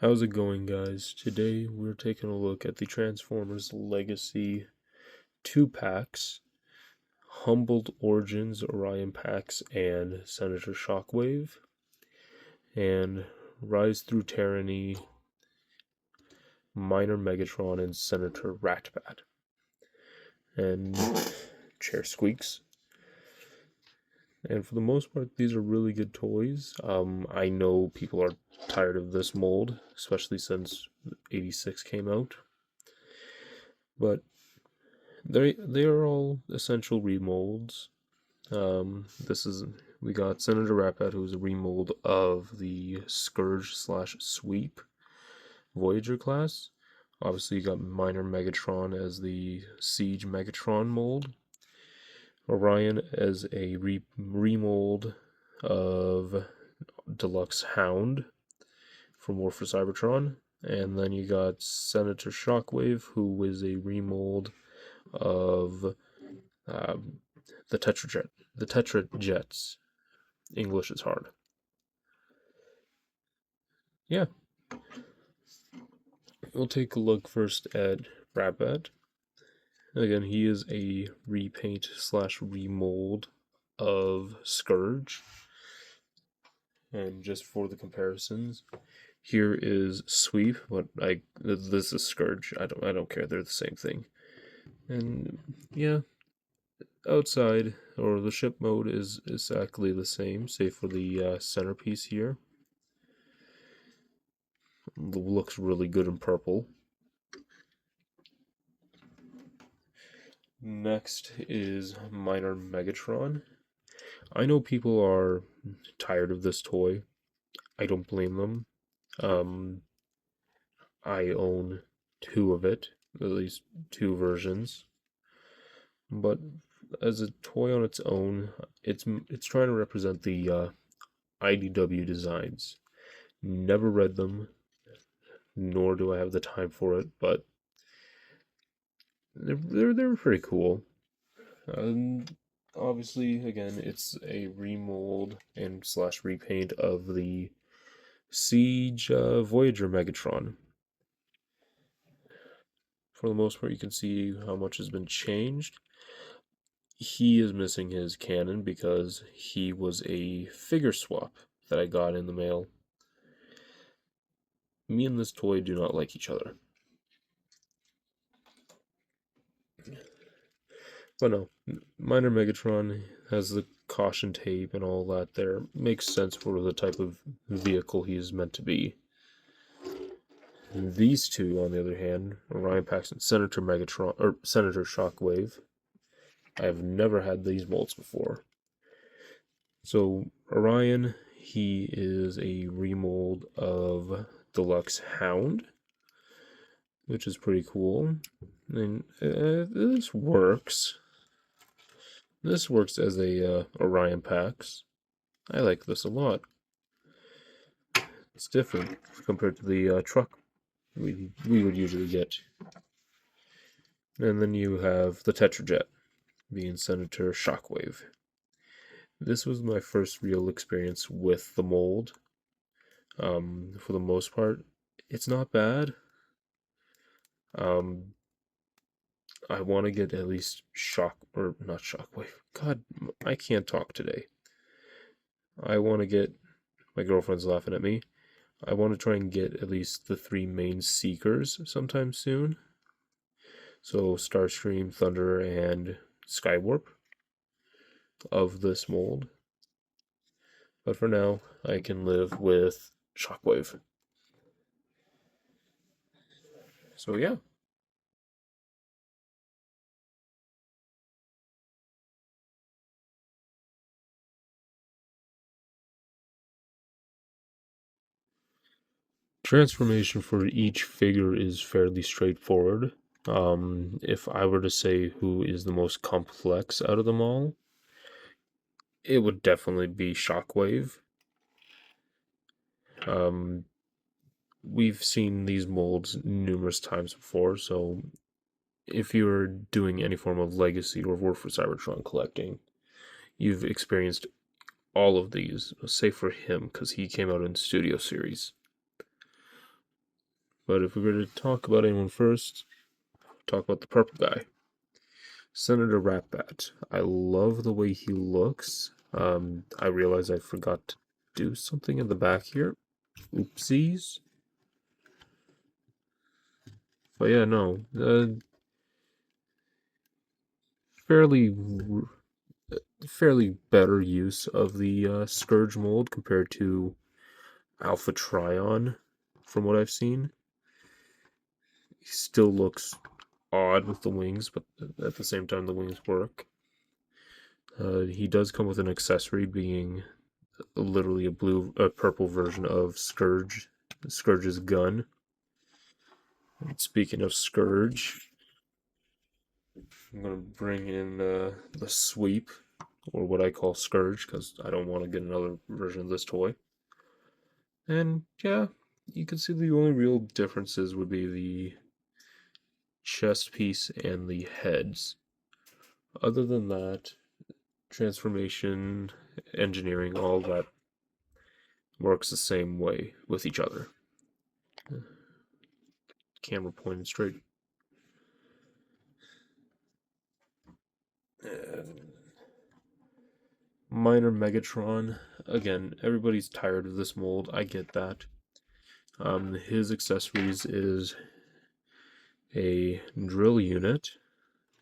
How's it going, guys? Today we're taking a look at the Transformers Legacy 2 packs, Humbled Origins, Orion packs, and Senator Shockwave, and Rise Through Tyarreny, Minor Megatron, and Senator Ratbat, and Chair Squeaks. And for the most part, these are really good toys. I know people are tired of this mold, especially since 86 came out. But they are all essential remolds. We got Senator Ratbat, who's a remold of the Scourge / Sweep Voyager class. Obviously, you got Minor Megatron as the Siege Megatron mold. Orion as a remold of Deluxe Hound from War for Cybertron. And then you got Senator Shockwave, who is a remold of the Tetrajet. The Tetrajets. English is hard. Yeah. We'll take a look first at Ratbat. Again, he is a repaint / remold of Scourge. And just for the comparisons, here is Sweep, but this is Scourge. I don't care. They're the same thing. And yeah, outside or the ship mode is exactly the same, save for the centerpiece here. It looks really good in purple. Next is Minor Megatron. I know people are tired of this toy. I don't blame them. I own 2 of it, at least 2 versions. But as a toy on its own, it's trying to represent the IDW designs. Never read them, nor do I have the time for it, but they're pretty cool. Obviously, again, it's a remold and / repaint of the Siege Voyager Megatron. For the most part, you can see how much has been changed. He is missing his cannon because he was a figure swap that I got in the mail. Me and this toy do not like each other. But no, Minor Megatron has the caution tape and all that there. Makes sense for the type of vehicle he is meant to be. These two, on the other hand, Orion Pax and Senator Megatron, or Senator Shockwave. I have never had these molds before. So, Orion, he is a remold of Deluxe Hound, which is pretty cool. And this works. This works as a Orion Pax. I like this a lot. It's different compared to the truck we would usually get. And then you have the Tetrajet, being Senator Shockwave. This was my first real experience with the mold. For the most part, it's not bad. I want to get at least not Shockwave. God, I can't talk today. I want to get, my girlfriend's laughing at me. I want to try and get at least the 3 main Seekers sometime soon. So Starstream, Thunder, and Skywarp of this mold. But for now, I can live with Shockwave. So yeah. Transformation for each figure is fairly straightforward. If I were to say who is the most complex out of them all, it would definitely be Shockwave. We've seen these molds numerous times before, so if you're doing any form of Legacy or War for Cybertron collecting, you've experienced all of these, save for him, because he came out in Studio Series. But if we were to talk about anyone first, talk about the purple guy. Senator Ratbat. I love the way he looks. I realize I forgot to do something in the back here. Oopsies. But yeah, no. Fairly better use of the Scourge mold compared to Alpha Trion, from what I've seen. He still looks odd with the wings, but at the same time the wings work. He does come with an accessory being literally a purple version of Scourge's gun. And speaking of Scourge, I'm gonna bring in the sweep, or what I call Scourge, because I don't want to get another version of this toy. And yeah, you can see the only real differences would be the chest piece and the heads. Other than that, transformation, engineering, all that works the same way with each other. Camera pointed straight. Minor Megatron. Again, everybody's tired of this mold. I get that. His accessories is a drill unit,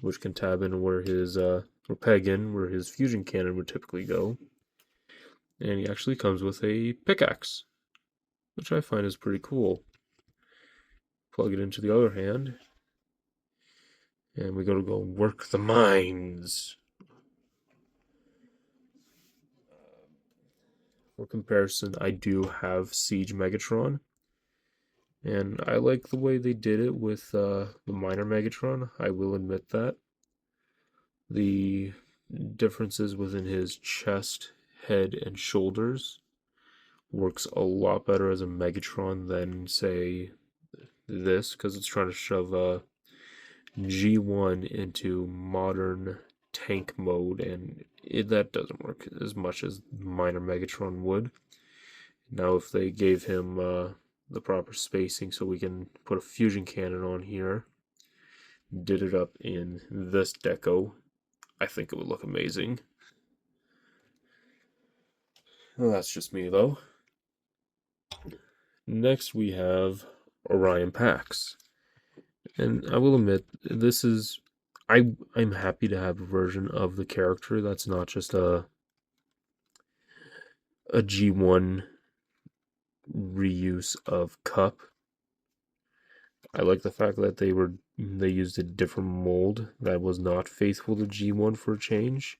which can tab in where his or peg in where his fusion cannon would typically go. And he actually comes with a pickaxe, which I find is pretty cool. Plug it into the other hand, and we gotta go work the mines. For comparison, I do have Siege Megatron, and I like the way they did it with the Minor Megatron. I will admit that. The differences within his chest, head, and shoulders works a lot better as a Megatron than, say, this, because it's trying to shove a G1 into modern tank mode, and that doesn't work as much as Minor Megatron would. Now, if they gave him the proper spacing so we can put a fusion cannon on here, did it up in this deco, I think it would look amazing. Well, that's just me, though. Next, we have Orion Pax. And I will admit, this is... I'm happy to have a version of the character that's not just a G1 reuse of Cup. I like the fact that they used a different mold that was not faithful to G1 for a change.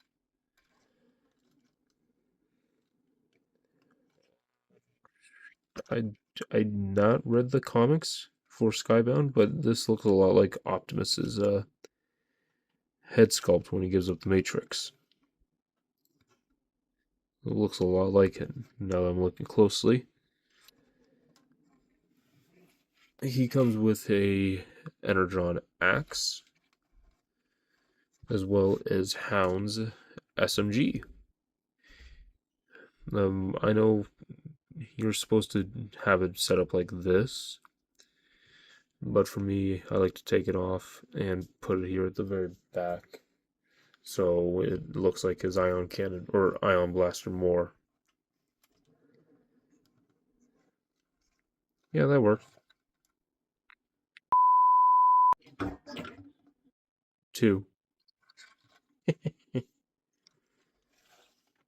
I not read the comics for Skybound, but this looks a lot like Optimus's head sculpt when he gives up the Matrix. It looks a lot like it now that I'm looking closely. He comes with a Energon axe, as well as Hound's SMG. I know you're supposed to have it set up like this, but for me, I like to take it off and put it here at the very back, so it looks like his ion cannon or ion blaster more. Yeah, that works. 2.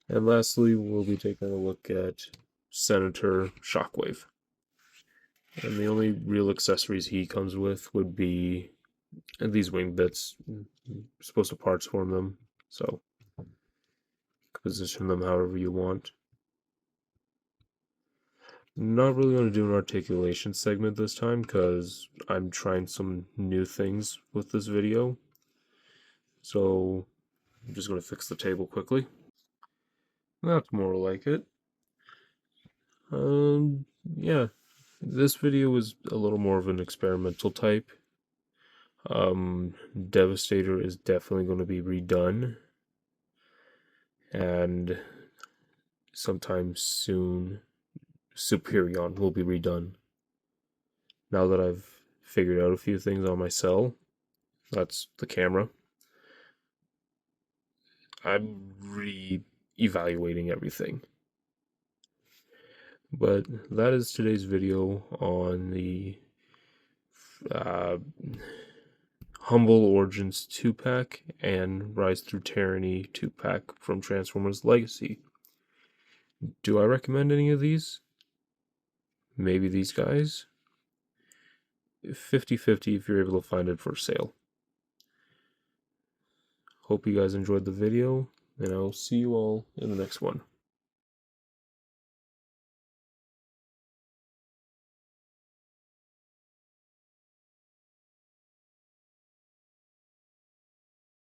And lastly, we'll be taking a look at Senator Shockwave. And the only real accessories he comes with would be these wing bits. You're supposed to parts form them, so position them however you want. Not really going to do an articulation segment this time because I'm trying some new things with this video. So I'm just going to fix the table quickly. That's more like it. Yeah, this video was a little more of an experimental type. Devastator is definitely going to be redone, and sometime soon Superion will be redone. now that I've figured out a few things on my cell, that's the camera, I'm re-evaluating everything. But that is today's video on the Humble Origins 2-pack and Rise Through Tyranny 2-pack from Transformers Legacy. Do I recommend any of these? Maybe these guys? 50-50 if you're able to find it for sale. Hope you guys enjoyed the video, and I'll see you all in the next one.